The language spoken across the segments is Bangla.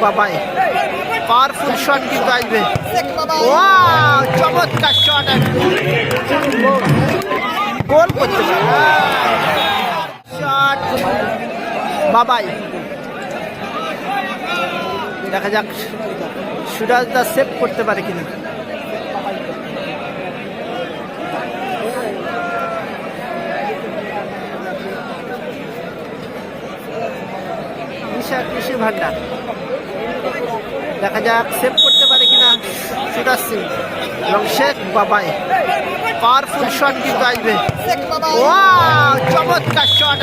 বাবাই পাওয়ারফুল শট কিন্তু আসবে। ওয়াও চমৎকার শট, গোল করতে পারে শট বাবাই। দেখা যাক সুরাজ দা সেভ করতে পারে কিনা। কৃষি ভান্ডার দেখা যাক সেভ করতে পারে কিনা সুরাজ সিং এবং শেখ বাবাই পাওয়ারফুল শট কিন্তু আসবে। ওয়াও চমৎকার শট,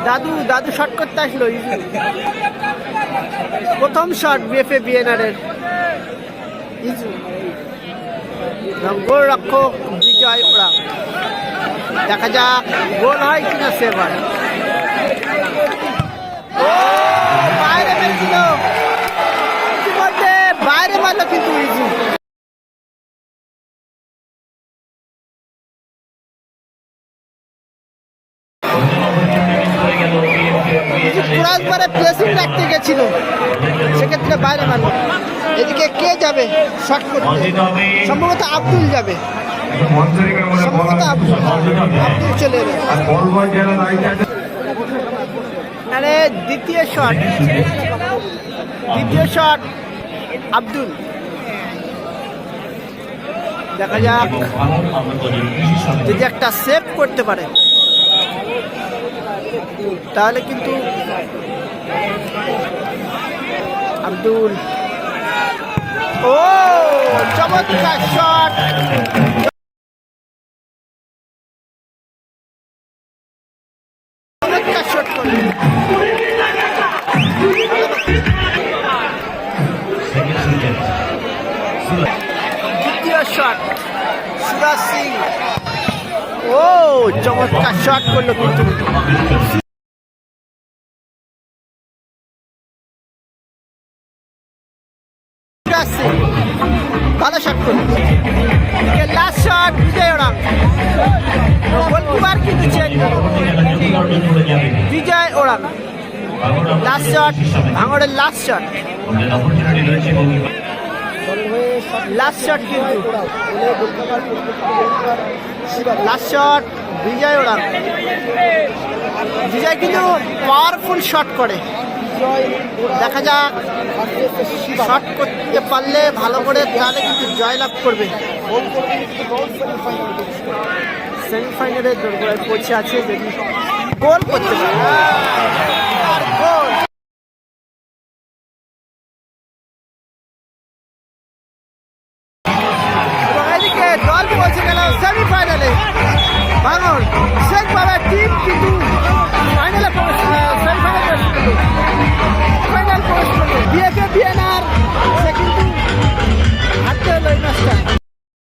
দাদু দাদু শট করতে আসলো। প্রথম শট বিএফএ বিএনআরের গোল রক্ষক বিজয় ওরাং। দেখা যাক গোল হয় কিনা সেবার। ও বাইরে মেরেছিল, বাইরে মারলো কিন্তু প্রেসিং রাখতে গেছিল, সেক্ষেত্রে বাইরে মারলো। এদিকে কে যাবে শট করতে? সম্ভবত আব্দুল যাবে, সম্ভবত আব্দুল চলে যাবে। আরে দ্বিতীয় শট আব্দুল। দেখা যাক যদি একটা সেভ করতে পারে তাহলে কিন্তু আব্দুল। ও চমৎকার শট, চমৎকার শট করলেন। দ্বিতীয় শট সুরাজ সিং। ও চমৎকার শট করলো কিন্তু ভালো শট করলো। লাস্ট শট বিজয় ওরাং, গোলকিপার কিন্তু চেঞ্জ। বিজয় ওরাং লাস্ট শট, ভাঙড়ের লাস্ট শট, লাস্ট শট কিন্তু লাস্ট শট বিজয় ওরাং। বিজয় কিন্তু পাওয়ারফুল শট করে। দেখা যাক শট করতে পারলে ভালো করে তাহলে কিন্তু জয়লাভ করবে। সেমিফাইনালে দোরগোড়ায় পৌঁছে আছে, যদি গোল করতে পারে। গোল এবং এদিকে দল পৌঁছে গেল সেমিফাইনালে। ভাঙড়